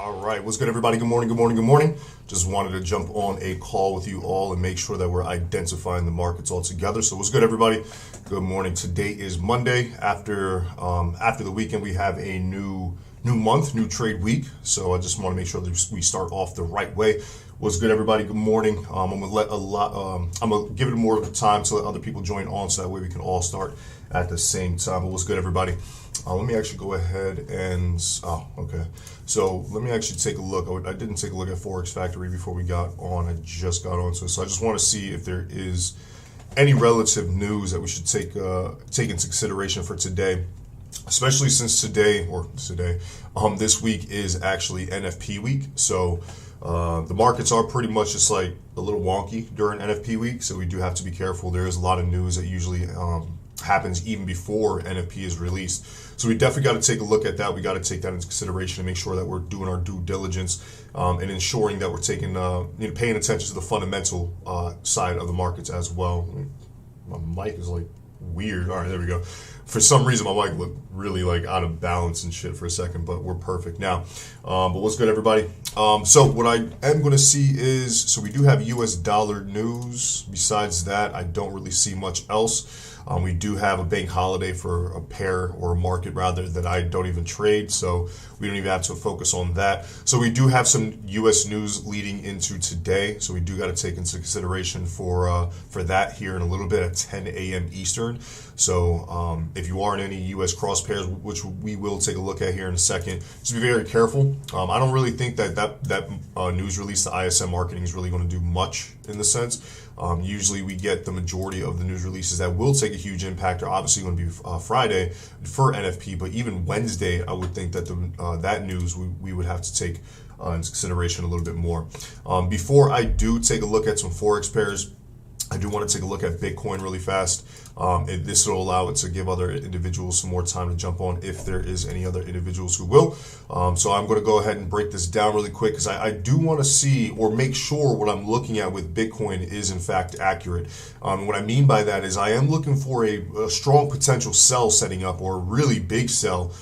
All right, what's good, everybody? Good morning, good morning, good morning. Just wanted to jump on a call with you all and make sure that we're identifying the markets all together. So what's good, everybody? Good morning. Today is Monday. After the weekend, we have a new month, new trade week. So I just want to make sure that we start off the right way. What's good, everybody? Good morning. I'm gonna give it more of the time to let other people join on, so that way we can all start at the same time. But what's good, everybody? Let me actually go ahead and, okay. So let me actually take a look. I didn't take a look at Forex Factory before we got on. I just got on to it. So I just want to see if there is any relative news that we should take into consideration for today, especially since this week is actually NFP week. So the markets are pretty much just like a little wonky during NFP week. So we do have to be careful. There is a lot of news that usually happens even before NFP is released. So we definitely got to take a look at that. We got to take that into consideration and make sure that we're doing our due diligence and ensuring that we're taking, paying attention to the fundamental side of the markets as well. My mic is like weird. All right, there we go. For some reason, my mic looked really like out of balance and shit for a second, but we're perfect now. But what's good, everybody? So what I am going to see is, so we do have US dollar news. Besides that, I don't really see much else. We do have a bank holiday for a pair, or a market rather, that I don't even trade, so we don't even have to focus on that. So we do have some US news leading into today, so we do got to take into consideration for that here in a little bit at 10 a.m. Eastern. So if you are in any US cross pairs, which we will take a look at here in a second, just be very careful. I don't really think that news release, the ISM marketing, is really going to do much in the sense. Usually we get the majority of the news releases that will take a huge impact are obviously going to be Friday for NFP, but even Wednesday, I would think that that news we would have to take into consideration a little bit more. Before I do take a look at some Forex pairs, I do want to take a look at Bitcoin really fast. This will allow it to give other individuals some more time to jump on if there is any other individuals who will. So I'm going to go ahead and break this down really quick because I do want to see or make sure what I'm looking at with Bitcoin is in fact accurate. What I mean by that is I am looking for a strong potential sell setting up, or a really big sell,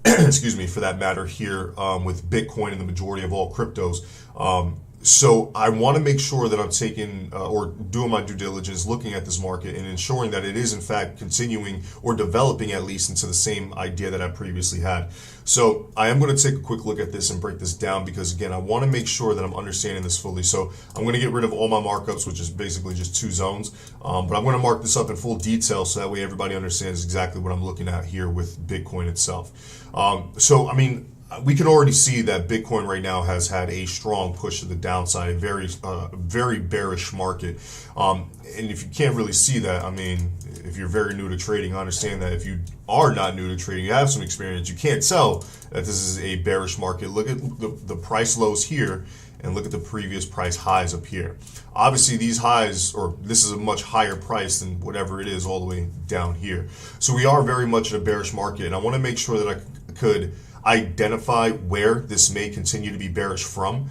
excuse me, for that matter here with Bitcoin and the majority of all cryptos. So I want to make sure that I'm taking or doing my due diligence, looking at this market and ensuring that it is in fact continuing or developing at least into the same idea that I previously had. So I am going to take a quick look at this and break this down because, again, I want to make sure that I'm understanding this fully. So I'm going to get rid of all my markups, which is basically just two zones. But I'm going to mark this up in full detail so that way everybody understands exactly what I'm looking at here with Bitcoin itself. So, I mean, we can already see that Bitcoin right now has had a strong push to the downside, a very bearish market. And if you can't really see that, I mean, if you're very new to trading, I understand that. If you are not new to trading, you have some experience, you can't tell that this is a bearish market. Look at the price lows here and look at the previous price highs up here. Obviously, these highs, or this is a much higher price than whatever it is all the way down here. So we are very much in a bearish market, and I want to make sure that I could identify where this may continue to be bearish from,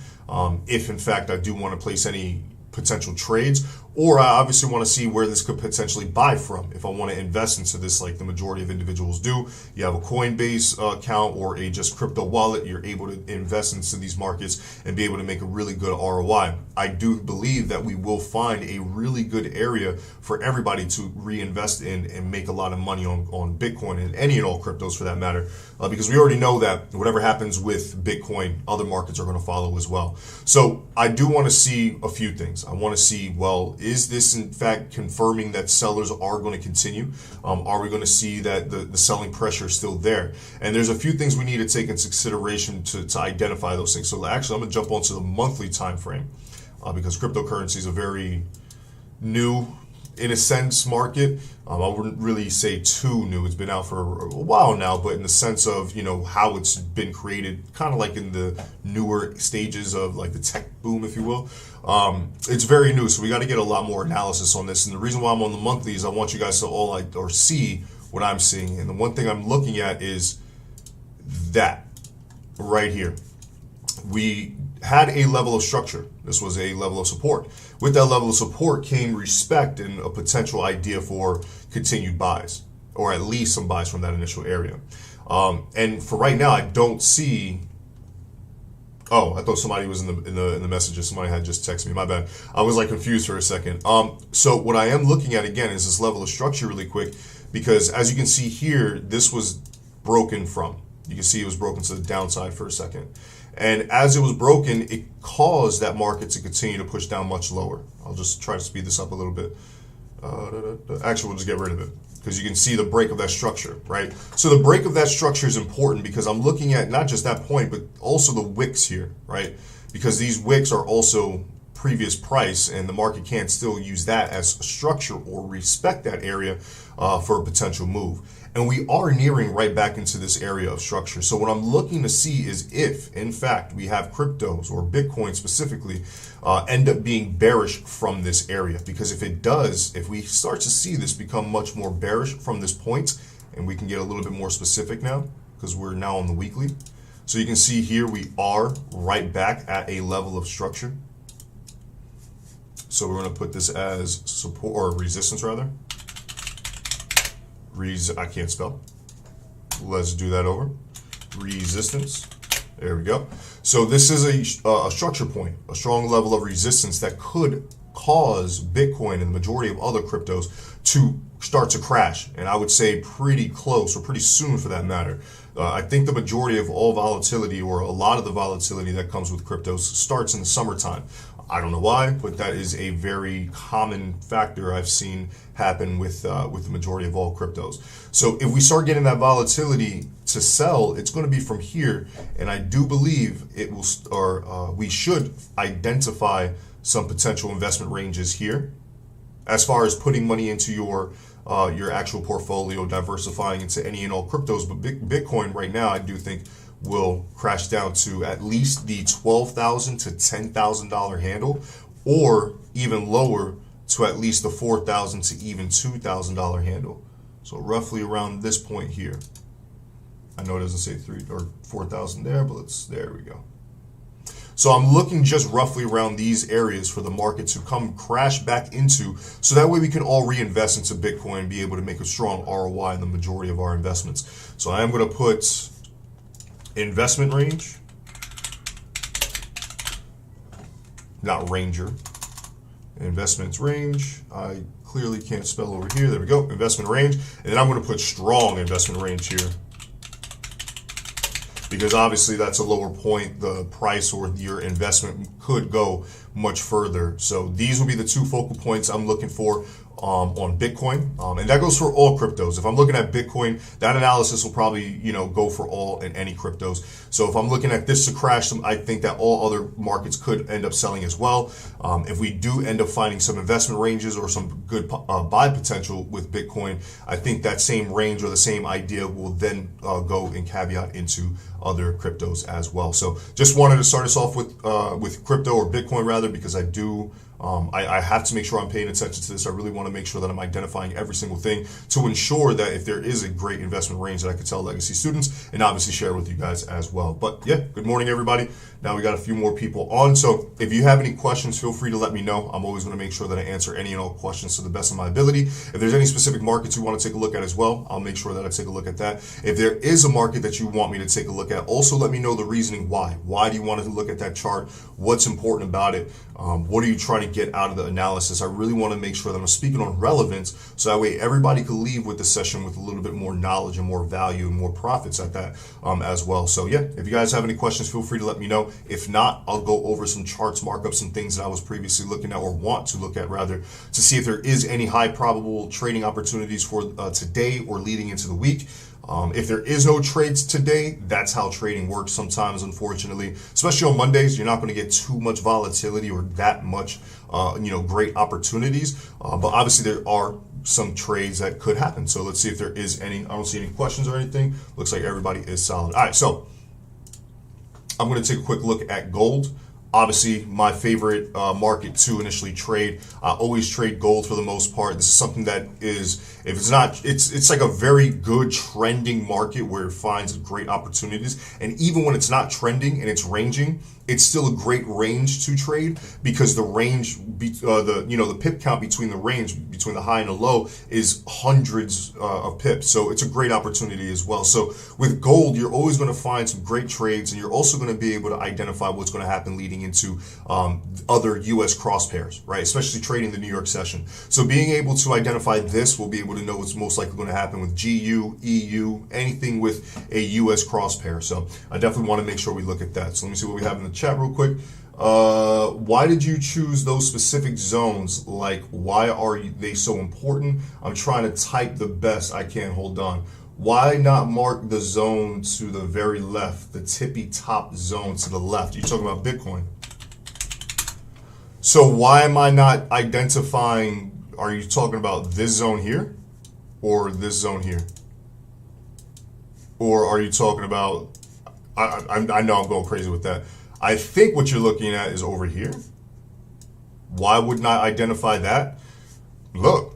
if in fact I do want to place any potential trades, or I obviously want to see where this could potentially buy from if I want to invest into this like the majority of individuals do. You have a Coinbase account or a just crypto wallet, you're able to invest into these markets and be able to make a really good ROI. I do believe that we will find a really good area for everybody to reinvest in and make a lot of money on Bitcoin and any and all cryptos for that matter, because we already know that whatever happens with Bitcoin, other markets are going to follow as well. So I do want to see a few things. I want to see, well, is this in fact confirming that sellers are going to continue? Are we going to see that the selling pressure is still there? And there's a few things we need to take into consideration to identify those things. So actually, I'm going to jump onto the monthly time frame because cryptocurrency is a very new, in a sense, market. I wouldn't really say too new. It's been out for a while now, but in the sense of, how it's been created, kind of like in the newer stages of like the tech boom, if you will. It's very new, so we got to get a lot more analysis on this. And the reason why I'm on the monthly is I want you guys to all see what I'm seeing. And the one thing I'm looking at is that right here. We had a level of structure. This was a level of support. With that level of support came respect and a potential idea for continued buys, or at least some buys from that initial area. And for right now, I don't see Oh, I thought somebody was in the messages. Somebody had just texted me. My bad. I was like confused for a second. So what I am looking at again is this level of structure really quick, because as you can see here, this was broken from. You can see it was broken to the downside for a second. And as it was broken, it caused that market to continue to push down much lower. I'll just try to speed this up a little bit. Actually, we'll just get rid of it because you can see the break of that structure, right? So the break of that structure is important because I'm looking at not just that point, but also the wicks here, right? Because these wicks are also previous price, and the market can't still use that as a structure or respect that area for a potential move. And we are nearing right back into this area of structure. So what I'm looking to see is if, in fact, we have cryptos or Bitcoin specifically end up being bearish from this area. Because if it does, if we start to see this become much more bearish from this point, and we can get a little bit more specific now because we're now on the weekly. So you can see here we are right back at a level of structure. So we're going to put this as support or resistance rather. I can't spell. Let's do that over. Resistance. There we go. So this is a structure point, a strong level of resistance that could cause Bitcoin and the majority of other cryptos to start to crash. And I would say pretty close or pretty soon for that matter. I think the majority of all volatility or a lot of the volatility that comes with cryptos starts in the summertime. I don't know why, but that is a very common factor I've seen happen with the majority of all cryptos. So if we start getting that volatility to sell, it's going to be from here, and I do believe it will, or we should identify some potential investment ranges here, as far as putting money into your actual portfolio, diversifying into any and all cryptos. But Bitcoin right now, I do think will crash down to at least the $12,000 to $10,000 handle, or even lower to at least the $4,000 to even $2,000 handle. So roughly around this point here. I know it doesn't say 3 or 4,000 there, but there we go. So I'm looking just roughly around these areas for the market to come crash back into, so that way we can all reinvest into Bitcoin and be able to make a strong ROI in the majority of our investments. So I am going to put investment range, not ranger, investments range. I clearly can't spell over here. There we go, investment range. And then I'm going to put strong investment range here, because obviously that's a lower point. The price or your investment could go much further. So these will be the two focal points I'm looking for on Bitcoin, and that goes for all cryptos. If I'm looking at Bitcoin, that analysis will probably go for all and any cryptos. So if I'm looking at this to crash, I think that all other markets could end up selling as well. If we do end up finding some investment ranges or some good buy potential with Bitcoin, I think that same range or the same idea will then go and caveat into other cryptos as well. So just wanted to start us off with crypto, or Bitcoin rather, because I do I have to make sure I'm paying attention to this. I really want to make sure that I'm identifying every single thing to ensure that if there is a great investment range that I could tell legacy students and obviously share with you guys as well. But yeah, good morning everybody. Now we got a few more people on. So if you have any questions, feel free to let me know. I'm always going to make sure that I answer any and all questions to the best of my ability. If there's any specific markets you want to take a look at as well, I'll make sure that I take a look at that. If there is a market that you want me to take a look at, also let me know the reasoning why. Why do you want to look at that chart? What's important about it? What are you trying to get out of the analysis? I really want to make sure that I'm speaking on relevance, so that way everybody can leave with the session with a little bit more knowledge and more value and more profits at that as well. So yeah, if you guys have any questions, feel free to let me know. If not, I'll go over some charts, mark up some things that I was previously looking at, or want to look at rather, to see if there is any high probable trading opportunities for today or leading into the week. If there is no trades today, that's how trading works sometimes, unfortunately. Especially on Mondays, you're not going to get too much volatility or that much, great opportunities. But obviously there are some trades that could happen. So let's see if there is any. I don't see any questions or anything. Looks like everybody is solid. All right, so I'm going to take a quick look at gold. Obviously, my favorite market to initially trade. I always trade gold for the most part. This is something that is, if it's not, it's like a very good trending market where it finds great opportunities. And even when it's not trending and it's ranging, it's still a great range to trade because the range, the pip count between the range between the high and the low is hundreds of pips. So it's a great opportunity as well. So with gold, you're always going to find some great trades, and you're also going to be able to identify what's going to happen leading into other US cross pairs, right? Especially trading the New York session. So being able to identify this, we'll be able to know what's most likely going to happen with GU, EU, anything with a US cross pair. So I definitely want to make sure we look at that. So let me see what we have in the chat real quick. Why did you choose those specific zones? Like, why are they so important? I'm trying to type the best I can. Hold on. Why not mark the zone to the very left, the tippy top zone to the left? You're talking about Bitcoin. So why am I not identifying, are you talking about this zone here or this zone here? Or are you talking about, I know I'm going crazy with that. I think what you're looking at is over here. Why wouldn't I identify that? Look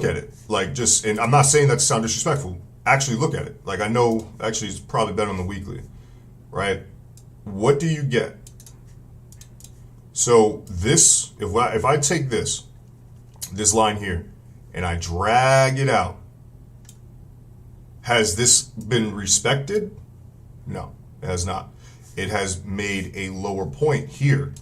at it. Like, just, and I'm not saying that to sound disrespectful. Actually look at it. Like, I know actually it's probably better on the weekly, right? What do you get? So this, if I take this line here and I drag it out, has this been respected? No, it has not. It has made a lower point here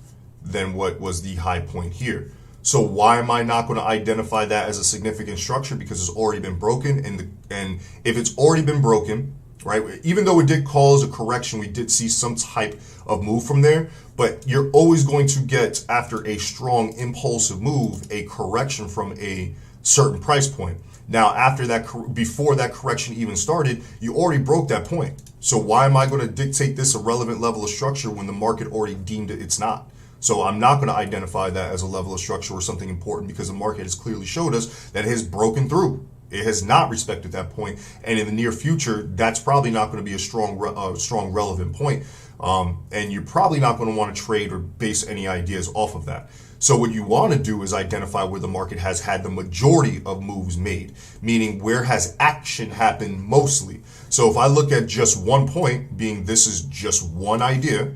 than what was the high point here. So why am I not going to identify that as a significant structure? Because it's already been broken, and if it's already been broken, right? Even though it did cause a correction, we did see some type of move from there, but you're always going to get, after a strong impulsive move, a correction from a certain price point. Now, after that, before that correction even started, you already broke that point. So why am I going to dictate this a relevant level of structure when the market already deemed it's not? So I'm not going to identify that as a level of structure or something important because the market has clearly showed us that it has broken through. It has not respected that point, and in the near future, that's probably not going to be a strong relevant point. And you're probably not going to want to trade or base any ideas off of that. So what you want to do is identify where the market has had the majority of moves made, meaning where has action happened mostly. So if I look at just one point, being this is just one idea,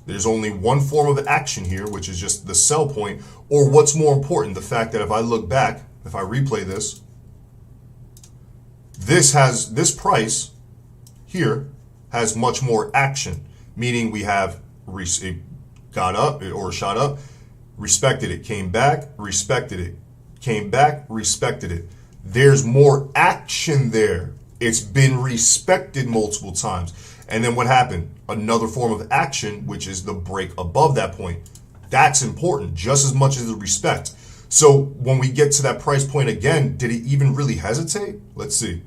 there's only one form of action here, which is just the sell point, or what's more important, the fact that if I look back, if I replay this, this price here has much more action, meaning we have it got up or shot up, respected it, came back, respected it, came back, respected it. There's more action there. It's been respected multiple times. And then what happened? Another form of action, which is the break above that point. That's important just as much as the respect. So when we get to that price point again, did it even really hesitate? Let's see.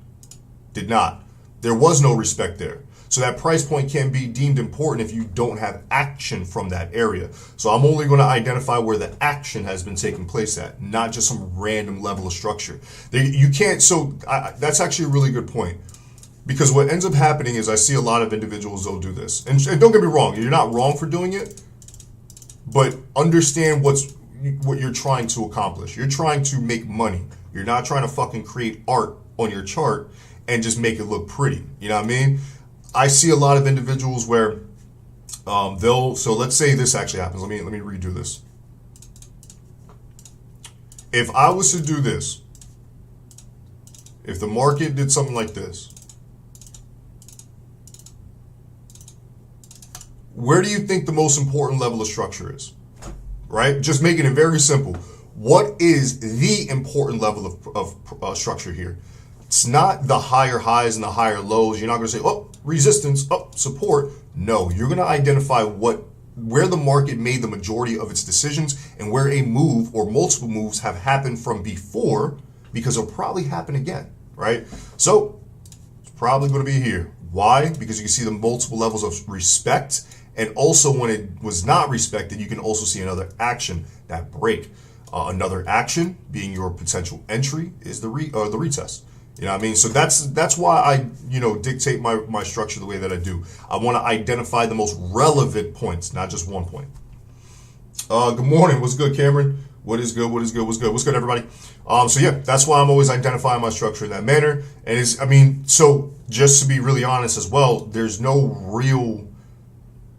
Did not. There was no respect there. So that price point can be deemed important if you don't have action from that area. So I'm only going to identify where the action has been taking place at, not just some random level of structure. You can't, that's actually a really good point. Because what ends up happening is I see a lot of individuals, they'll do this. And don't get me wrong, you're not wrong for doing it, but understand what you're trying to accomplish. You're trying to make money. You're not trying to fucking create art on your chart and just make it look pretty. You know what I mean? I see a lot of individuals where so let's say this actually happens. Let me redo this. If I was to do this, if the market did something like this, where do you think the most important level of structure is? Right? Just making it very simple. What is the important level of structure here? It's not the higher highs and the higher lows. You're not going to say, oh, resistance, oh, support. No, you're going to identify where the market made the majority of its decisions and where a move or multiple moves have happened from before, because it'll probably happen again, right? So it's probably going to be here. Why? Because you can see the multiple levels of respect. And also when it was not respected, you can also see another action, that break. Another action being your potential entry is the retest. You know what I mean? So that's why I, dictate my structure the way that I do. I want to identify the most relevant points, not just one point. Good morning. What's good, Cameron? What is good? What is good? What's good? What's good, everybody? So yeah, that's why I'm always identifying my structure in that manner. And so just to be really honest as well, there's no real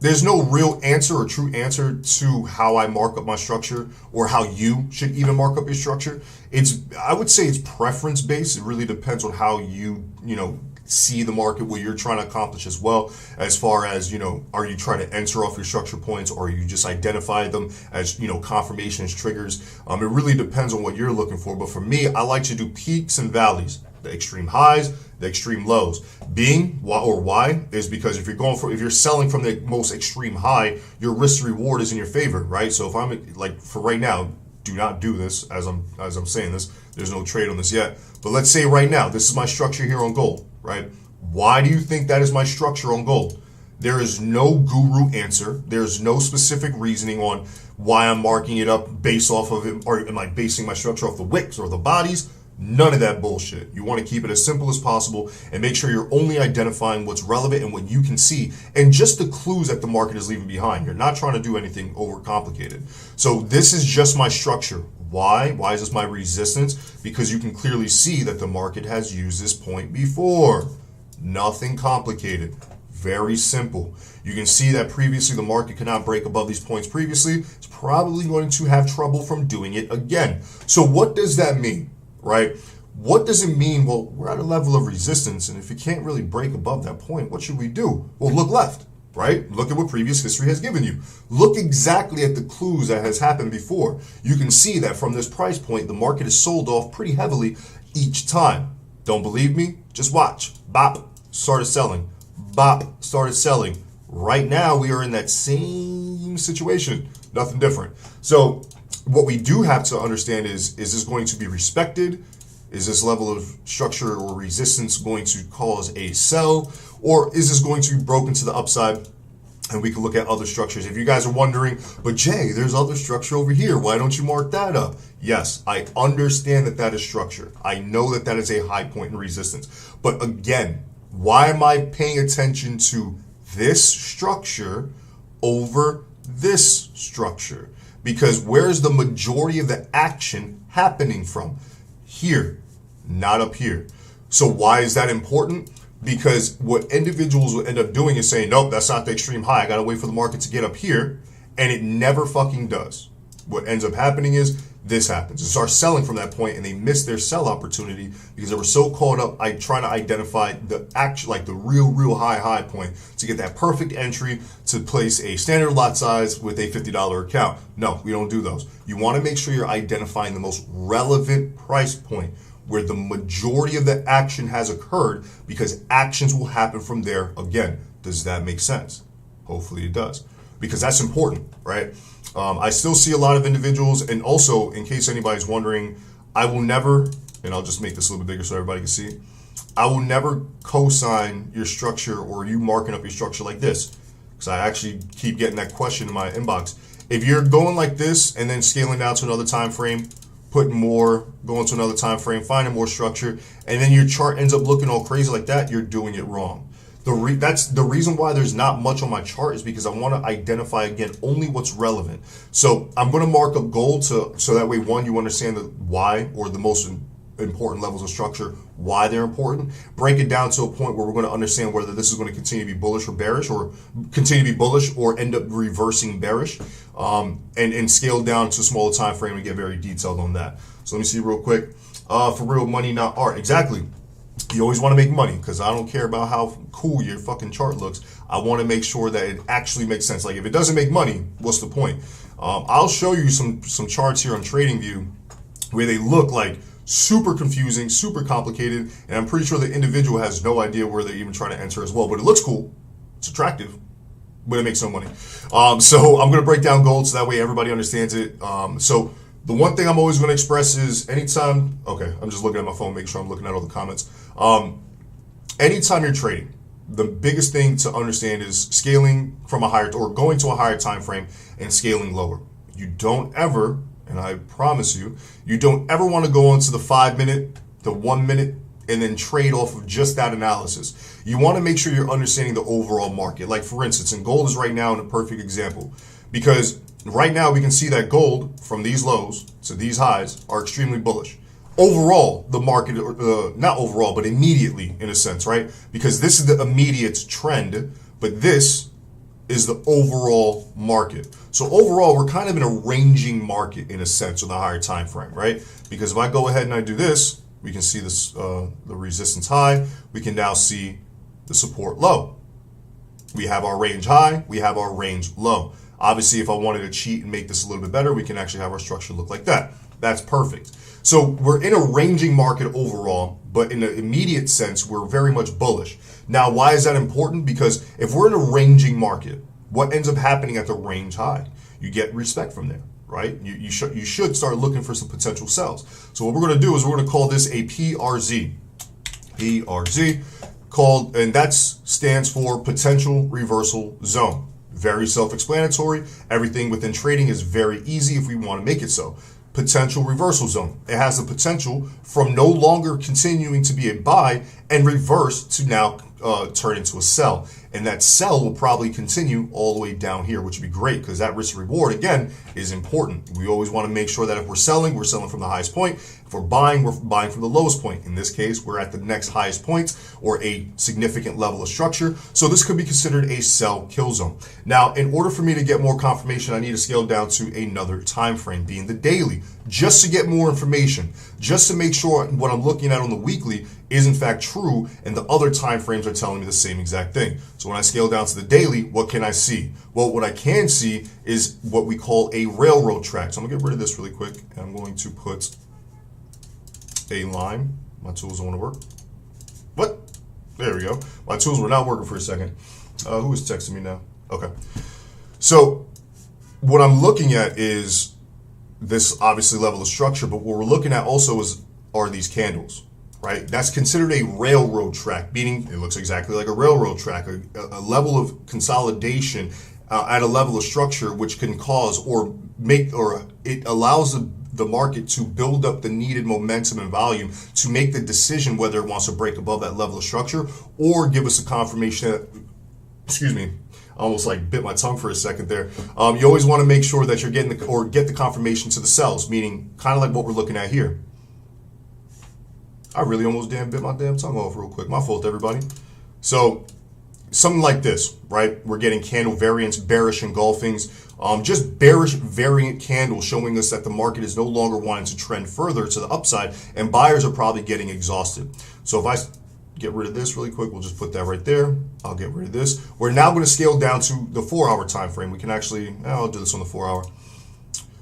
answer or true answer to how I mark up my structure or how you should even mark up your structure. I would say it's preference based. It really depends on how you see the market, what you're trying to accomplish as well, as far as, are you trying to enter off your structure points, or you just identify them as, confirmations, triggers. It really depends on what you're looking for. But for me, I like to do peaks and valleys, the extreme highs, the extreme lows. Why is because if you're selling from the most extreme high, your risk to reward is in your favor, right? So if I'm like, for right now, do not do this as I'm saying this. There's no trade on this yet. But let's say right now, this is my structure here on gold, right? Why do you think that is my structure on gold? There is no guru answer. There's no specific reasoning on why I'm marking it up based off of it, or am I basing my structure off the wicks or the bodies? None of that bullshit. You want to keep it as simple as possible and make sure you're only identifying what's relevant and what you can see and just the clues that the market is leaving behind. You're not trying to do anything overcomplicated. So this is just my structure. Why? Why is this my resistance? Because you can clearly see that the market has used this point before. Nothing complicated. Very simple. You can see that previously the market could not break above these points previously. It's probably going to have trouble from doing it again. So what does that mean? Right? What does it mean? Well, we're at a level of resistance, and if you can't really break above that point, what should we do? Well, look left, right? Look at what previous history has given you. Look exactly at the clues that has happened before. You can see that from this price point, the market is sold off pretty heavily each time. Don't believe me? Just watch. Bop, started selling. Bop, started selling. Right now, we are in that same situation. Nothing different. So what we do have to understand is this going to be respected? Is this level of structure or resistance going to cause a sell? Or is this going to be broken to the upside? And we can look at other structures. If you guys are wondering, but Jay, there's other structure over here. Why don't you mark that up? Yes, I understand that that is structure. I know that that is a high point in resistance. But again, why am I paying attention to this structure over this structure? Because where's the majority of the action happening from? Here, not up here. So why is that important? Because what individuals will end up doing is saying, nope, that's not the extreme high. I got to wait for the market to get up here. And it never fucking does. What ends up happening is this happens. They start selling from that point and they miss their sell opportunity because they were so caught up trying to identify the actual, like the real high point to get that perfect entry to place a standard lot size with a $50 account. No, we don't do those. You want to make sure you're identifying the most relevant price point where the majority of the action has occurred, because actions will happen from there again. Does that make sense? Hopefully it does, because that's important, right? I still see a lot of individuals, and also, in case anybody's wondering, I will never, and I'll just make this a little bit bigger so everybody can see, I will never co-sign your structure or you marking up your structure like this, because I actually keep getting that question in my inbox. If you're going like this and then scaling down to another time frame, putting more, going to another time frame, finding more structure, and then your chart ends up looking all crazy like that, you're doing it wrong. That's the reason why there's not much on my chart, is because I want to identify, again, only what's relevant. So I'm going to mark up gold so that way, one, you understand the why, or the most important levels of structure, why they're important. Break it down to a point where we're going to understand whether this is going to continue to be bullish or bearish, or continue to be bullish or end up reversing bearish, and scale down to a smaller time frame and get very detailed on that. So let me see real quick. For real, money, not art. Exactly. You always want to make money, because I don't care about how cool your fucking chart looks. I want to make sure that it actually makes sense. Like, if it doesn't make money, what's the point? I'll show you some charts here on TradingView where they look like super confusing, super complicated, and I'm pretty sure the individual has no idea where they're even trying to enter as well. But it looks cool, it's attractive, but it makes no money. So I'm going to break down gold so that way everybody understands it. So the one thing I'm always going to express is anytime, okay, I'm just looking at my phone, making sure I'm looking at all the comments. Anytime you're trading, the biggest thing to understand is scaling from a higher, or going to a higher time frame and scaling lower. You don't ever, and I promise you, you don't ever want to go into the 5 minute, the 1 minute, and then trade off of just that analysis. You want to make sure you're understanding the overall market. Like, for instance, and gold is right now in a perfect example, because Right now, we can see that gold from these lows to these highs are extremely bullish. Overall, the market, not overall, but immediately in a sense, right? Because this is the immediate trend, but this is the overall market. So overall, we're kind of in a ranging market in a sense on the higher time frame, right? Because if I go ahead and I do this, we can see this the resistance high. We can now see the support low. We have our range high. We have our range low. Obviously, if I wanted to cheat and make this a little bit better, we can actually have our structure look like that. That's perfect. So we're in a ranging market overall, but in the immediate sense, we're very much bullish. Now, why is that important? Because if we're in a ranging market, what ends up happening at the range high? You get respect from there, right? You should start looking for some potential sells. So what we're going to do is we're going to call this a PRZ. PRZ, called, and that stands for potential reversal zone. Very self-explanatory. Everything within trading is very easy if we want to make it so. Potential reversal zone. It has the potential from no longer continuing to be a buy and reverse to now turn into a sell. And that sell will probably continue all the way down here, which would be great because that risk reward, again, is important. We always want to make sure that if we're selling from the highest point. If we're buying from the lowest point. In this case, we're at the next highest point or a significant level of structure. So this could be considered a sell kill zone. Now, in order for me to get more confirmation, I need to scale down to another time frame, being the daily, just to get more information, just to make sure what I'm looking at on the weekly is in fact true and the other time frames are telling me the same exact thing. So when I scale down to the daily, what can I see? Well, what I can see is what we call a railroad track. So I'm gonna get rid of this really quick and I'm going to put a line. My tools don't want to work. What? There we go. My tools were not working for a second. Who is texting me now? Okay. So what I'm looking at is this obviously level of structure, but what we're looking at also are these candles, right? That's considered a railroad track, meaning it looks exactly like a railroad track, a level of consolidation at a level of structure which can cause or it allows the market to build up the needed momentum and volume to make the decision whether it wants to break above that level of structure or give us a confirmation that, excuse me, I almost like bit my tongue for a second there. You always want to make sure that you're getting get the confirmation to the sells, meaning kind of like what we're looking at here. I really almost bit my damn tongue off real quick. My fault, everybody. So something like this, right? We're getting candle variance, bearish engulfings, just bearish variant candles showing us that the market is no longer wanting to trend further to the upside and buyers are probably getting exhausted. So if I get rid of this really quick, we'll just put that right there. I'll get rid of this. We're now going to scale down to the 4-hour time frame. We can actually, I'll do this on the 4-hour.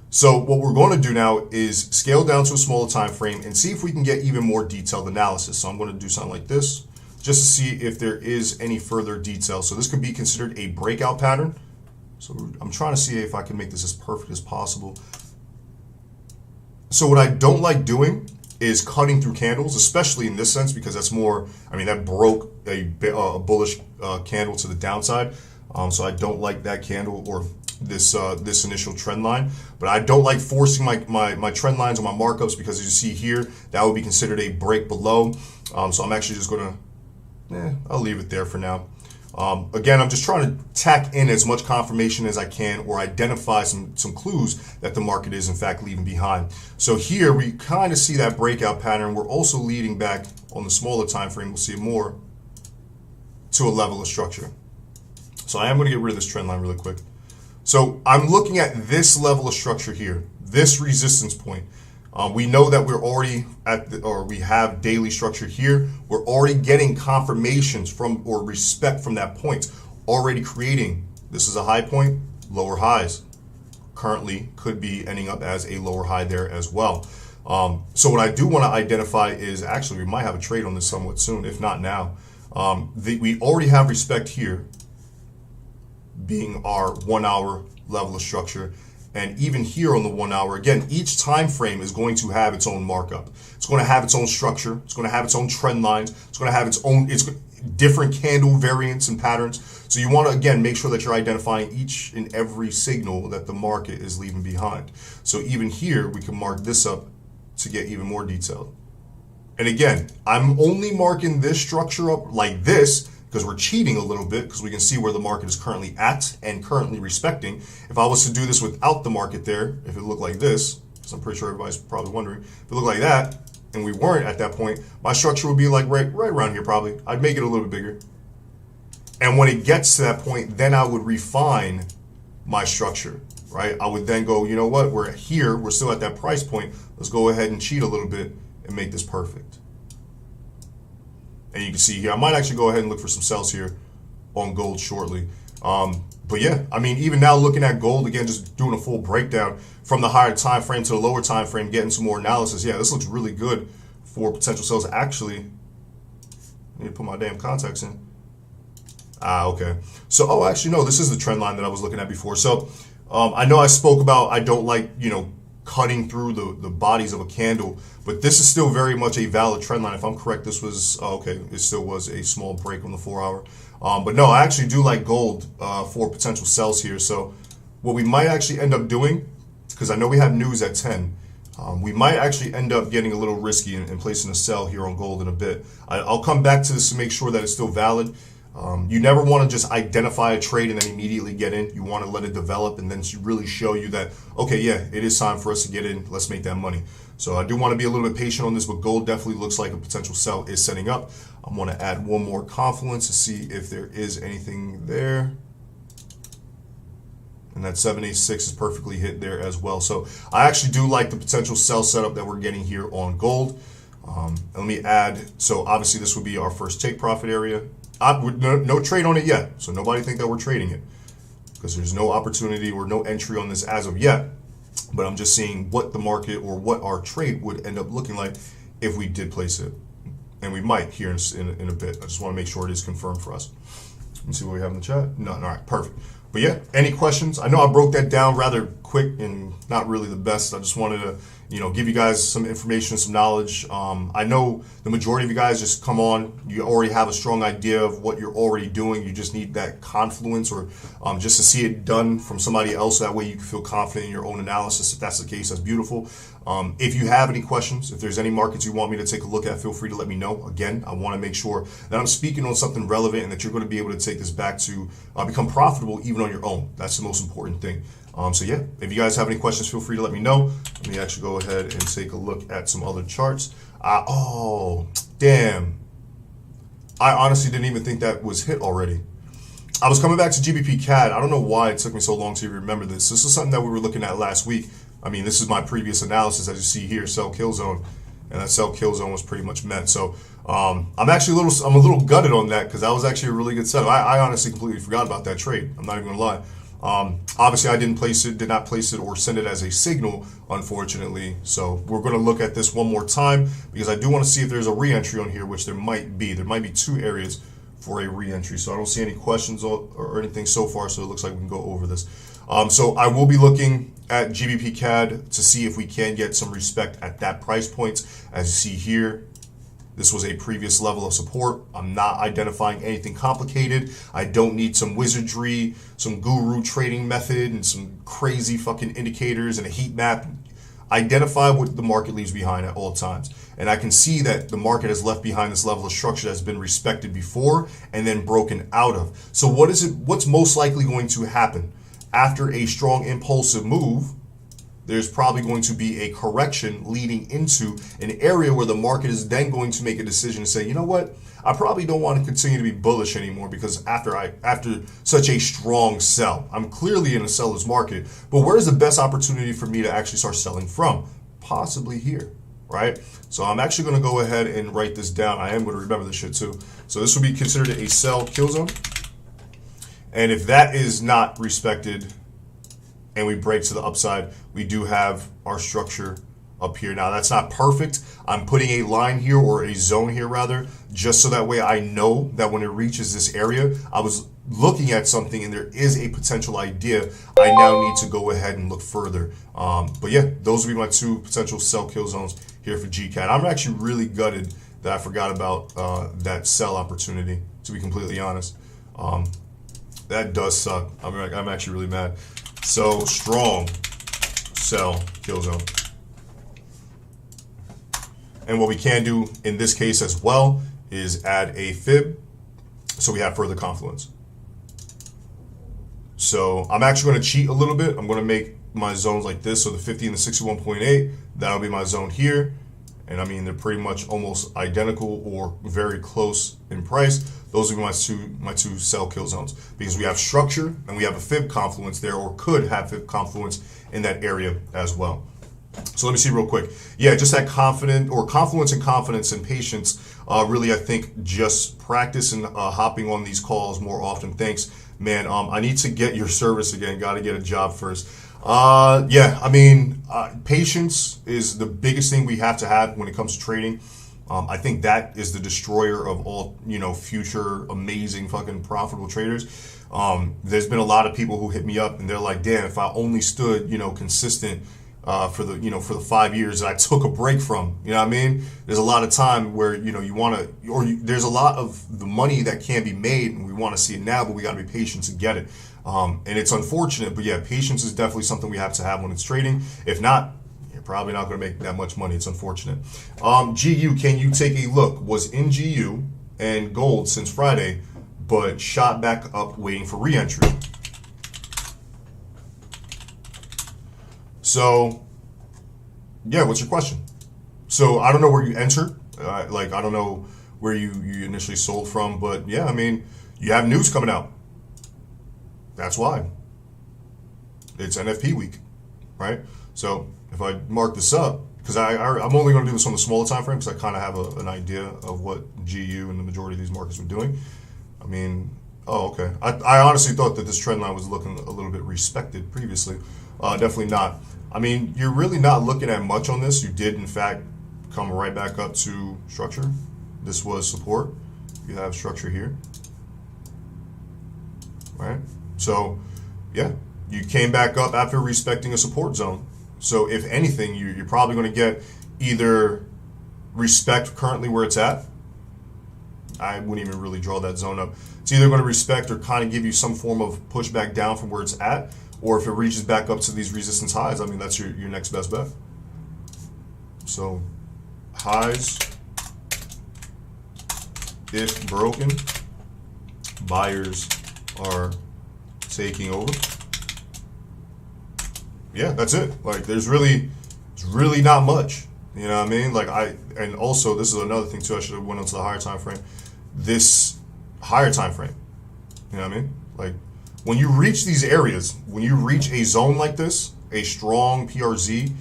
So what we're going to do now is scale down to a smaller time frame and see if we can get even more detailed analysis. So I'm going to do something like this just to see if there is any further detail. So this could be considered a breakout pattern. So I'm trying to see if I can make this as perfect as possible. So what I don't like doing is cutting through candles, especially in this sense, because that's more, I mean, that broke a bullish candle to the downside. So I don't like that candle or this initial trend line, but I don't like forcing my trend lines or my markups because as you see here, that would be considered a break below. So I'm actually just gonna, I'll leave it there for now. Again, I'm just trying to tack in as much confirmation as I can or identify some clues that the market is in fact leaving behind. So here we kind of see that breakout pattern. We're also leading back on the smaller time frame. We'll see more to a level of structure. So I am going to get rid of this trend line really quick. So I'm looking at this level of structure here, this resistance point. We know that we're already we have daily structure here. We're already getting confirmations from or respect from that point, already creating, this is a high point, lower highs. Currently could be ending up as a lower high there as well. So what I do want to identify is actually we might have a trade on this somewhat soon, if not now. We already have respect here being our 1 hour level of structure. And even here on the 1 hour, again, each time frame is going to have its own markup. It's going to have its own structure. It's going to have its own trend lines. It's going to have its own different candle variants and patterns. So you want to, again, make sure that you're identifying each and every signal that the market is leaving behind. So even here, we can mark this up to get even more detailed. And again, I'm only marking this structure up like this because we're cheating a little bit because we can see where the market is currently at and currently respecting. If I was to do this without the market there, if it looked like this, because I'm pretty sure everybody's probably wondering, if it looked like that and we weren't at that point, my structure would be like right around here probably. I'd make it a little bit bigger. And when it gets to that point, then I would refine my structure, right? I would then go, you know what, we're here, we're still at that price point. Let's go ahead and cheat a little bit and make this perfect. And you can see here, I might actually go ahead and look for some sells here on gold shortly. But yeah, I mean, even now looking at gold, again, just doing a full breakdown from the higher time frame to the lower time frame, getting some more analysis. Yeah, this looks really good for potential sells. Actually, I need to put my damn contacts in. Okay. So, oh, actually, no, this is the trend line that I was looking at before. So I know I spoke about I don't like, cutting through the bodies of a candle, but this is still very much a valid trend line. If I'm correct, this was, okay, it still was a small break on the 4 hour. But no, I actually do like gold for potential sells here. So what we might actually end up doing, because I know we have news at 10, we might actually end up getting a little risky and placing a sell here on gold in a bit. I'll come back to this to make sure that it's still valid. You never want to just identify a trade and then immediately get in. You want to let it develop and then really show you that, okay, yeah, it is time for us to get in. Let's make that money. So I do want to be a little bit patient on this, but gold definitely looks like a potential sell is setting up. I want to add one more confluence to see if there is anything there. And that 786 is perfectly hit there as well. So I actually do like the potential sell setup that we're getting here on gold. Let me add, so obviously this would be our first take profit area. No trade on it yet, so nobody think that we're trading it because there's no opportunity or no entry on this as of yet. But I'm just seeing what the market or what our trade would end up looking like if we did place it, and we might here in a bit. I just want to make sure it is confirmed for us. Let me see what we have in the chat. None. All right, perfect. But yeah, any questions? I know I broke that down rather quick and not really the best. I just wanted to, give you guys some information, some knowledge. I know the majority of you guys just come on. You already have a strong idea of what you're already doing. You just need that confluence or just to see it done from somebody else. That way you can feel confident in your own analysis. If that's the case, that's beautiful. If you have any questions, if there's any markets you want me to take a look at, feel free to let me know. Again, I want to make sure that I'm speaking on something relevant and that you're going to be able to take this back to become profitable even on your own. That's the most important thing. So yeah, if you guys have any questions, feel free to let me know. Let me actually go ahead and take a look at some other charts. Oh, damn. I honestly didn't even think that was hit already. I was coming back to GBP CAD. I don't know why it took me so long to remember this. This is something that we were looking at last week. I mean, this is my previous analysis, as you see here, sell kill zone, and that sell kill zone was pretty much met. So I'm a little gutted on that because that was actually a really good setup. I honestly completely forgot about that trade. I'm not even gonna lie. Obviously, I did not place it or send it as a signal, unfortunately. So we're going to look at this one more time because I do want to see if there's a re-entry on here, which there might be. There might be two areas for a re-entry. So I don't see any questions or anything so far. So it looks like we can go over this. So I will be looking at GBP CAD to see if we can get some respect at that price point. As you see here, this was a previous level of support. I'm not identifying anything complicated. I don't need some wizardry, some guru trading method, and some crazy fucking indicators and a heat map. Identify what the market leaves behind at all times. And I can see that the market has left behind this level of structure that's been respected before and then broken out of. So what's most likely going to happen? After a strong impulsive move, there's probably going to be a correction leading into an area where the market is then going to make a decision and say, you know what, I probably don't want to continue to be bullish anymore because after such a strong sell, I'm clearly in a seller's market, but where's the best opportunity for me to actually start selling from? Possibly here, right? So I'm actually going to go ahead and write this down. I am going to remember this shit too. So this would be considered a sell kill zone. And if that is not respected, and we break to the upside, we do have our structure up here. Now that's not perfect. I'm putting a line here, or a zone here rather, just so that way I know that when it reaches this area, I was looking at something and there is a potential idea. I now need to go ahead and look further. But yeah, those would be my two potential sell kill zones here for GCAD. I'm actually really gutted that I forgot about that sell opportunity, to be completely honest. That does suck. I'm actually really mad. So strong sell kill zone. And what we can do in this case as well is add a fib So we have further confluence. So I'm actually going to cheat a little bit. I'm going to make my zones like this. So the 50 and the 61.8, that'll be my zone here. And I mean, they're pretty much almost identical or very close in price. Those are my two sell kill zones, because we have structure and we have a fib confluence there, or could have fib confluence in that area as well. So let me see real quick. Yeah, just that confluence and confidence and patience. Really, I think just practice and hopping on these calls more often. Thanks, man. I need to get your service again. Got to get a job first. Yeah, I mean, patience is the biggest thing we have to have when it comes to trading. I think that is the destroyer of all, future amazing fucking profitable traders. There's been a lot of people who hit me up and they're like, damn, if I only stood, consistent for the 5 years that I took a break from, you know what I mean? There's a lot of time where, there's a lot of the money that can be made and we want to see it now, but we got to be patient to get it. And it's unfortunate, but yeah, patience is definitely something we have to have when it's trading. If not, you're probably not going to make that much money. It's unfortunate. GU, can you take a look? Was in GU and gold since Friday, but shot back up waiting for re-entry. So, yeah, what's your question? So I don't know where you entered. I don't know where you initially sold from, but yeah, I mean, you have news coming out. That's why. It's NFP week, right? So if I mark this up, because I'm only going to do this on the smaller time frame, because I kind of have an idea of what GU and the majority of these markets were doing. I mean, oh, okay. I honestly thought that this trend line was looking a little bit respected previously. Definitely not. I mean, you're really not looking at much on this. You did, in fact, come right back up to structure. This was support. You have structure here, right? So, yeah, you came back up after respecting a support zone. So, if anything, you're probably going to get either respect currently where it's at. I wouldn't even really draw that zone up. It's either going to respect or kind of give you some form of pushback down from where it's at, or if it reaches back up to these resistance highs, I mean, that's your next best bet. So, highs, if broken, buyers are taking over. Yeah, that's it. Like, it's really not much. You know what I mean? And also, this is another thing too, I should have went onto the higher time frame. This higher time frame, you know what I mean? Like, when you reach these areas, when you reach a zone like this, a strong PRZ,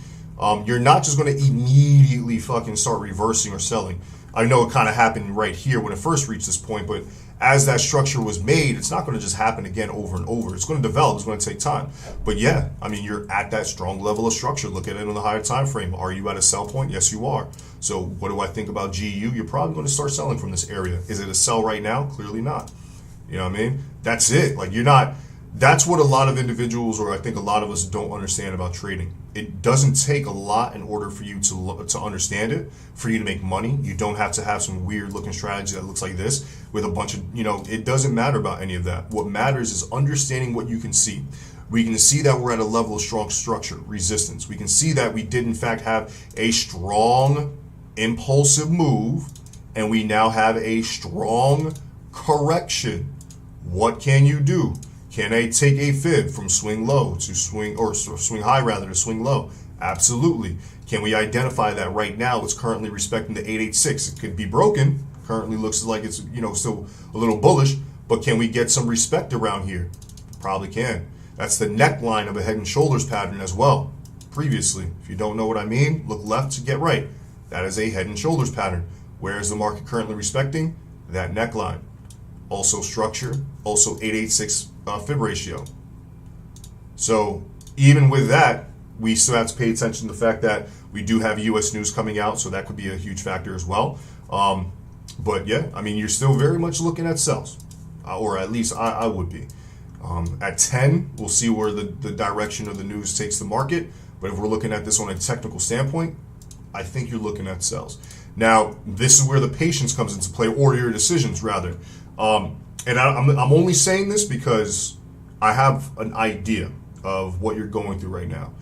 you're not just going to immediately fucking start reversing or selling. I know it kind of happened right here when it first reached this point, but as that structure was made, it's not going to just happen again over and over. It's going to develop. It's going to take time. But yeah, I mean, you're at that strong level of structure. Look at it on the higher time frame. Are you at a sell point? Yes, you are. So what do I think about GU? You're probably going to start selling from this area. Is it a sell right now? Clearly not. You know what I mean? That's it. Like, you're not. That's what a lot of individuals, or I think a lot of us, don't understand about trading. It doesn't take a lot in order for you to understand it, for you to make money. You don't have to have some weird looking strategy that looks like this with a bunch of, it doesn't matter about any of that. What matters is understanding what you can see. We can see that we're at a level of strong structure, resistance. We can see that we did in fact have a strong impulsive move, and we now have a strong correction. What can you do? Can I take a fib from swing low to swing, or swing high rather, to swing low? Absolutely. Can we identify that right now? It's currently respecting the 886. It could be broken. Currently looks like it's, still a little bullish, but can we get some respect around here? Probably can. That's the neckline of a head and shoulders pattern as well. Previously, if you don't know what I mean, look left to get right. That is a head and shoulders pattern. Where is the market currently respecting? That neckline. Also structure, also 886 fib ratio. So even with that, we still have to pay attention to the fact that we do have US news coming out, so that could be a huge factor as well. But yeah, I mean, you're still very much looking at sells, or at least I would be. At 10, we'll see where the direction of the news takes the market. But if we're looking at this on a technical standpoint, I think you're looking at sells. Now, this is where the patience comes into play, or your decisions rather. And I'm only saying this because I have an idea of what you're going through right now.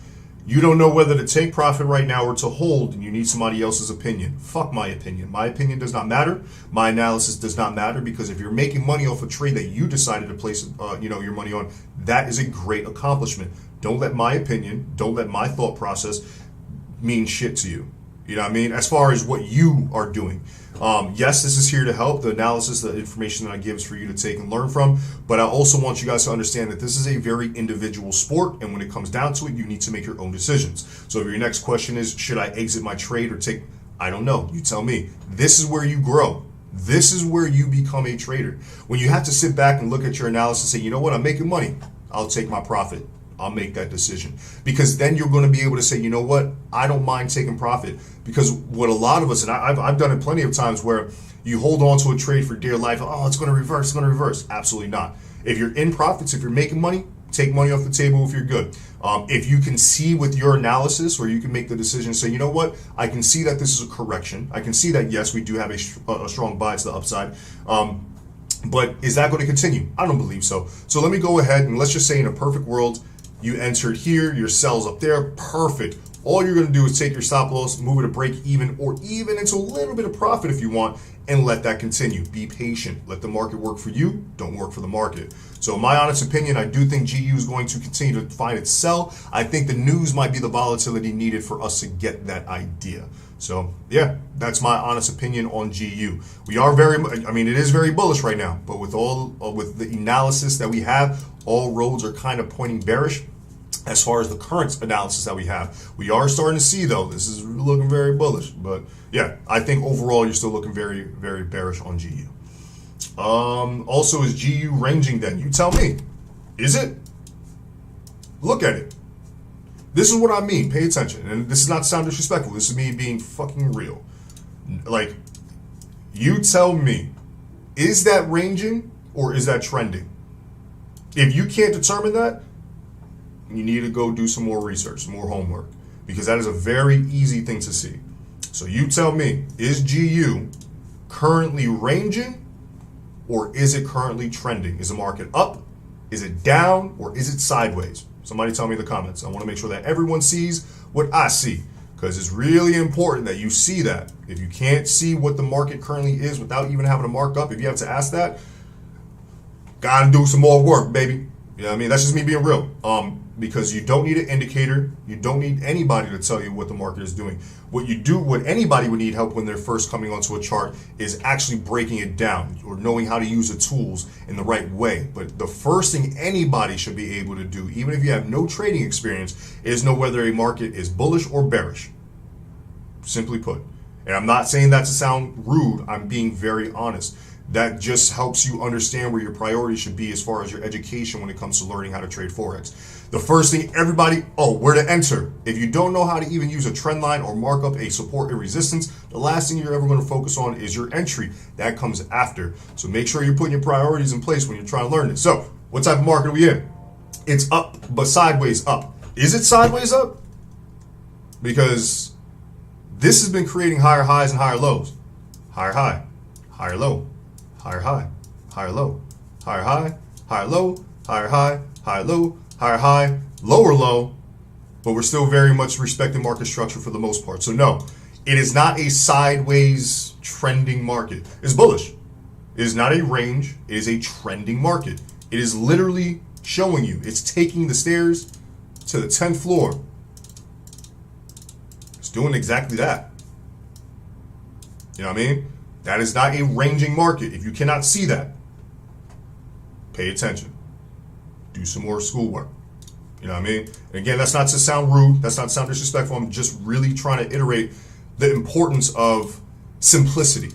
You don't know whether to take profit right now or to hold, and you need somebody else's opinion. Fuck my opinion. My opinion does not matter. My analysis does not matter, because if you're making money off a trade that you decided to place, your money on, that is a great accomplishment. Don't let my opinion, don't let my thought process mean shit to you. You know what I mean? As far as what you are doing. Yes, this is here to help. The analysis, the information that I give is for you to take and learn from. But I also want you guys to understand that this is a very individual sport. And when it comes down to it, you need to make your own decisions. So if your next question is, should I exit my trade or take, I don't know. You tell me. This is where you grow. This is where you become a trader. When you have to sit back and look at your analysis and say, you know what, I'm making money. I'll take my profit. I'll make that decision, because then you're going to be able to say, you know what, I don't mind taking profit. Because what a lot of us, and I've done it plenty of times, where you hold on to a trade for dear life. Oh, it's going to reverse, it's going to reverse. Absolutely not. If you're in profits, if you're making money, take money off the table if you're good. If you can see with your analysis, or you can make the decision, say, you know what, I can see that this is a correction. I can see that, yes, we do have a strong buy to the upside. But is that going to continue? I don't believe so. So let me go ahead and let's just say, in a perfect world, you entered here, your sell's up there, perfect. All you're going to do is take your stop loss, move it to break even, or even into a little bit of profit if you want, and let that continue. Be patient. Let the market work for you. Don't work for the market. So in my honest opinion, I do think GU is going to continue to find its sell. I think the news might be the volatility needed for us to get that idea. So yeah, that's my honest opinion on GU. We are it is very bullish right now, but with the analysis that we have, all roads are kind of pointing bearish. As far as the current analysis that we have, we are starting to see, though, this is looking very bullish. But yeah, I think overall you're still looking very, very bearish on GU. Also, is GU ranging then? You tell me. Is it? Look at it. This is what I mean. Pay attention. And this is not to sound disrespectful. This is me being fucking real. Like, you tell me, is that ranging or is that trending? If you can't determine that, you need to go do some more research, some more homework, because that is a very easy thing to see. So you tell me, is GU currently ranging or is it currently trending? Is the market up? Is it down? Or is it sideways? Somebody tell me in the comments. I want to make sure that everyone sees what I see, because it's really important that you see that. If you can't see what the market currently is without even having a markup, if you have to ask that, gotta do some more work, baby. You know what I mean? That's just me being real. Because you don't need an indicator. You don't need anybody to tell you what the market is doing. What anybody would need help when they're first coming onto a chart is actually breaking it down or knowing how to use the tools in the right way. But the first thing anybody should be able to do, even if you have no trading experience, is know whether a market is bullish or bearish. Simply put. And I'm not saying that to sound rude. I'm being very honest. That just helps you understand where your priorities should be as far as your education when it comes to learning how to trade Forex. The first thing where to enter. If you don't know how to even use a trend line or mark up a support and resistance, the last thing you're ever going to focus on is your entry. That comes after. So make sure you're putting your priorities in place when you're trying to learn this. So what type of market are we in? It's up, but sideways up. Is it sideways up? Because this has been creating higher highs and higher lows. Higher high, higher low. Higher high, higher low, higher high, higher low, higher high, higher low, higher high, lower low, but we're still very much respecting market structure for the most part. So no, it is not a sideways trending market. It's bullish. It is not a range. It is a trending market. It is literally showing you. It's taking the stairs to the 10th floor. It's doing exactly that. You know what I mean? That is not a ranging market. If you cannot see that, pay attention. Do some more schoolwork. You know what I mean? And again, that's not to sound rude. That's not to sound disrespectful. I'm just really trying to iterate the importance of simplicity.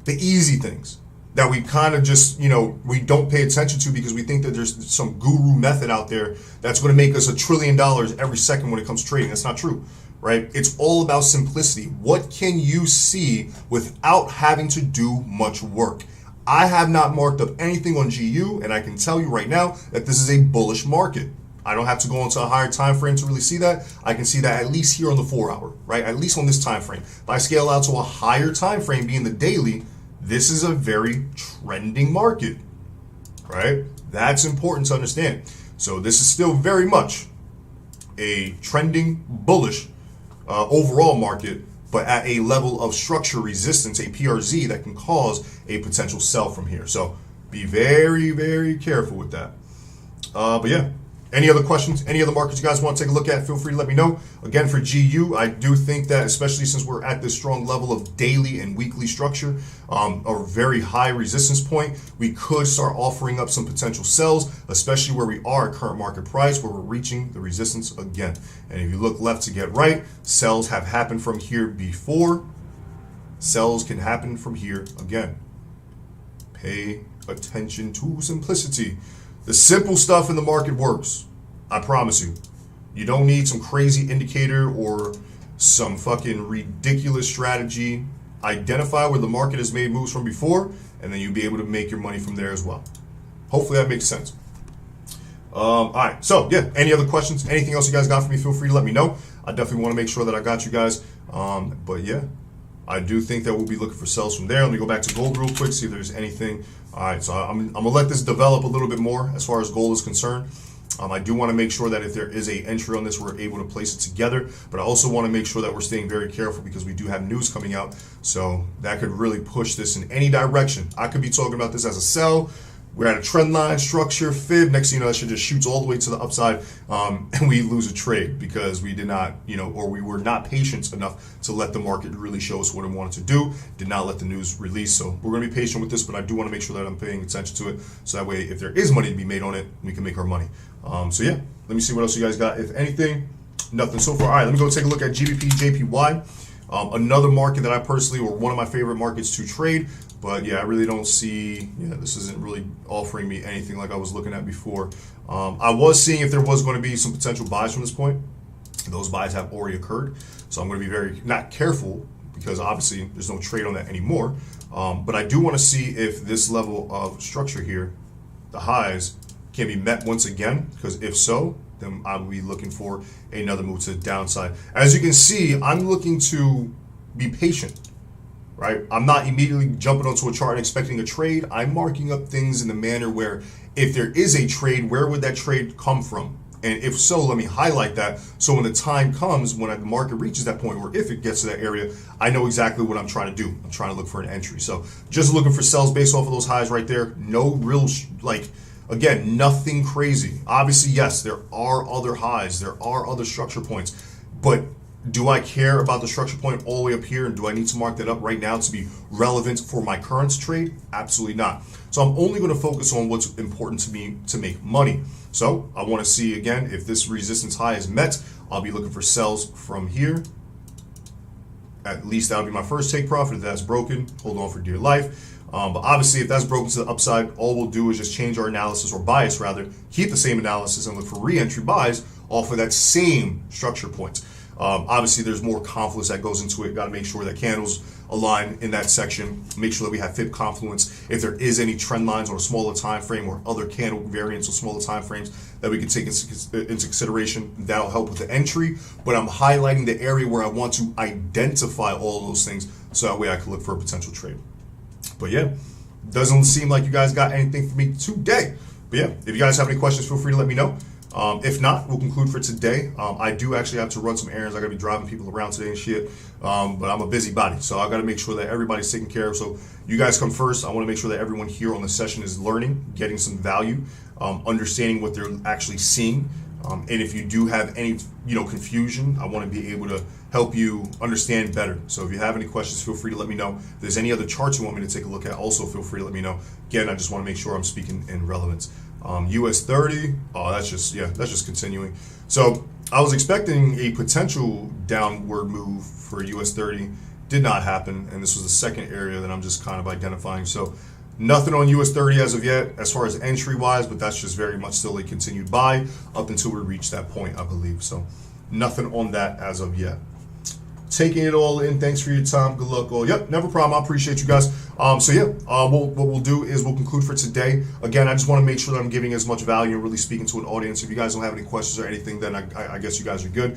The easy things that we kind of just, we don't pay attention to because we think that there's some guru method out there that's going to make us $1 trillion every second when it comes to trading. That's not true. Right? It's all about simplicity. What can you see without having to do much work? I have not marked up anything on GU, and I can tell you right now that this is a bullish market. I don't have to go into a higher time frame to really see that. I can see that at least here on the 4 hour, right? At least on this time frame. If I scale out to a higher time frame, being the daily, this is a very trending market, right? That's important to understand. So this is still very much a trending bullish overall market, but at a level of structure resistance, a PRZ that can cause a potential sell from here. So be very, very careful with that. But yeah, any other questions, any other markets you guys want to take a look at, feel free to let me know. Again, for GU, I do think that, especially since we're at this strong level of daily and weekly structure, a very high resistance point, we could start offering up some potential sells, especially where we are at current market price, where we're reaching the resistance again. And if you look left to get right, sells have happened from here before. Sells can happen from here again. Pay attention to simplicity. The simple stuff in the market works. I promise you. You don't need some crazy indicator or some fucking ridiculous strategy. Identify where the market has made moves from before, and then you'll be able to make your money from there as well. Hopefully that makes sense. All right. So yeah, any other questions? Anything else you guys got for me? Feel free to let me know. I definitely want to make sure that I got you guys. But yeah, I do think that we'll be looking for sells from there. Let me go back to gold real quick, see if there's anything. All right, so I'm gonna let this develop a little bit more as far as gold is concerned. I do want to make sure that if there is a entry on this, we're able to place it together. But I also want to make sure that we're staying very careful because we do have news coming out. So that could really push this in any direction. I could be talking about this as a sell. We're at a trend line structure, fib. Next thing you know, that shit just shoots all the way to the upside, and we lose a trade because we did not, or we were not patient enough to let the market really show us what it wanted to do. Did not let the news release. So we're going to be patient with this, but I do want to make sure that I'm paying attention to it. So that way, if there is money to be made on it, we can make our money. So yeah, let me see what else you guys got. If anything, nothing so far. All right, let me go take a look at Gbpjpy. Another market that I personally, or one of my favorite markets to trade. But yeah, I really don't see, this isn't really offering me anything like I was looking at before. I was seeing if there was going to be some potential buys from this point. Those buys have already occurred. So I'm going to be very, not careful, because obviously there's no trade on that anymore. But I do want to see if this level of structure here, the highs, can be met once again, because if so, then I'll be looking for another move to the downside. As you can see, I'm looking to be patient. Right? I'm not immediately jumping onto a chart and expecting a trade. I'm marking up things in the manner where if there is a trade, where would that trade come from? And if so, let me highlight that. So when the time comes, when the market reaches that point, or if it gets to that area, I know exactly what I'm trying to do. I'm trying to look for an entry. So just looking for sells based off of those highs right there. No real, again, nothing crazy. Obviously, yes, there are other highs. There are other structure points. But do I care about the structure point all the way up here, and do I need to mark that up right now to be relevant for my current trade? Absolutely not. So I'm only going to focus on what's important to me to make money. So I want to see, again, if this resistance high is met, I'll be looking for sells from here. At least that'll be my first take profit. If that's broken, hold on for dear life. But obviously, if that's broken to the upside, all we'll do is just change our analysis, or bias rather, keep the same analysis and look for re-entry buys off of that same structure point. Obviously, there's more confluence that goes into it. Got to make sure that candles align in that section. Make sure that we have fib confluence. If there is any trend lines on a smaller time frame or other candle variants or smaller time frames that we can take into consideration, that'll help with the entry. But I'm highlighting the area where I want to identify all those things, so that way I can look for a potential trade. But yeah, doesn't seem like you guys got anything for me today. But yeah, if you guys have any questions, feel free to let me know. If not, we'll conclude for today. I do actually have to run some errands. I gotta be driving people around today and shit. But I'm a busybody, so I gotta make sure that everybody's taken care of. So you guys come first. I want to make sure that everyone here on the session is learning, getting some value, understanding what they're actually seeing. And if you do have any, confusion, I want to be able to help you understand better. So if you have any questions, feel free to let me know. If there's any other charts you want me to take a look at, also feel free to let me know. Again, I just want to make sure I'm speaking in relevance. US30, that's just continuing. So I was expecting a potential downward move for US30. Did not happen, and this was the second area that I'm just kind of identifying. So nothing on US30 as of yet, as far as entry wise, but that's just very much still a continued buy up until we reach that point, I believe. So nothing on that as of yet. Taking it all in. Thanks for your time. Good luck all. Yep, never problem. I appreciate you guys. So yeah, what we'll do is we'll conclude for today. Again, I just want to make sure that I'm giving as much value and really speaking to an audience. If you guys don't have any questions or anything, then I guess you guys are good.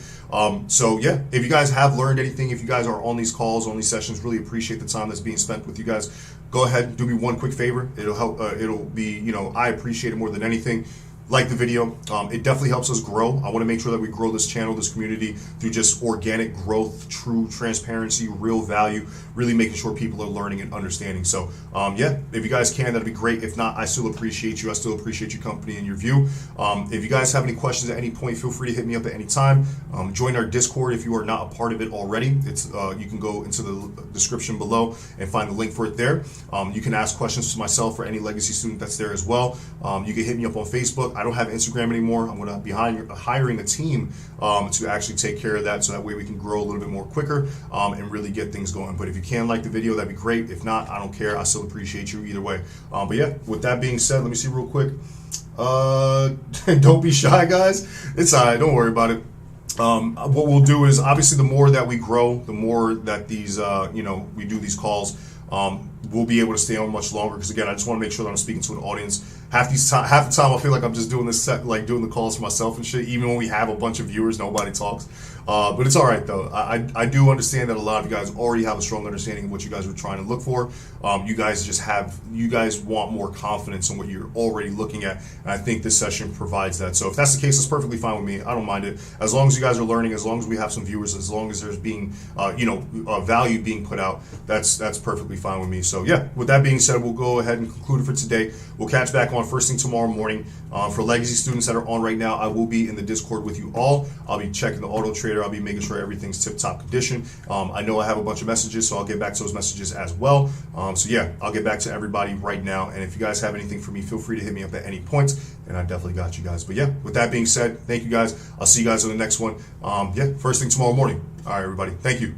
So yeah, if you guys have learned anything, if you guys are on these calls, on these sessions, really appreciate the time that's being spent with you guys. Go ahead and do me one quick favor. It'll help. It'll be, I appreciate it more than anything. like the video. It definitely helps us grow. I want to make sure that we grow this channel, this community, through just organic growth, true transparency, real value, really making sure people are learning and understanding. So yeah, if you guys can, that'd be great. If not, I still appreciate you. I still appreciate your company and your view. If you guys have any questions at any point, feel free to hit me up at any time. Join our Discord if you are not a part of it already. It's you can go into the description below and find the link for it there. You can ask questions to myself or any legacy student that's there as well. You can hit me up on Facebook. I don't have Instagram anymore. I'm going to be hiring a team to actually take care of that, so that way we can grow a little bit more quicker and really get things going. But if you can like the video, that'd be great. If not, I don't care. I still appreciate you either way. But yeah, with that being said, let me see real quick. Don't be shy, guys. It's all right. Don't worry about it. What we'll do is, obviously, the more that we grow, the more that these, we do these calls, we'll be able to stay on much longer. Because again, I just want to make sure that I'm speaking to an audience. Half the time, I feel like I'm just doing this set, like doing the calls for myself and shit. Even when we have a bunch of viewers, nobody talks. But it's all right though. I do understand that a lot of you guys already have a strong understanding of what you guys are trying to look for. You guys want more confidence in what you're already looking at, and I think this session provides that. So if that's the case, it's perfectly fine with me. I don't mind it, as long as you guys are learning, as long as we have some viewers, as long as there's being value being put out. That's perfectly fine with me. So yeah, with that being said, we'll go ahead and conclude it for today. We'll catch back on first thing tomorrow morning. For legacy students that are on right now, I will be in the Discord with you all. I'll be checking the auto trader. I'll be making sure everything's tip-top condition. I know I have a bunch of messages, so I'll get back to those messages as well. So yeah, I'll get back to everybody right now. And if you guys have anything for me, feel free to hit me up at any point, and I definitely got you guys. But yeah, with that being said, thank you guys. I'll see you guys on the next one. Yeah, first thing tomorrow morning. All right, everybody. Thank you.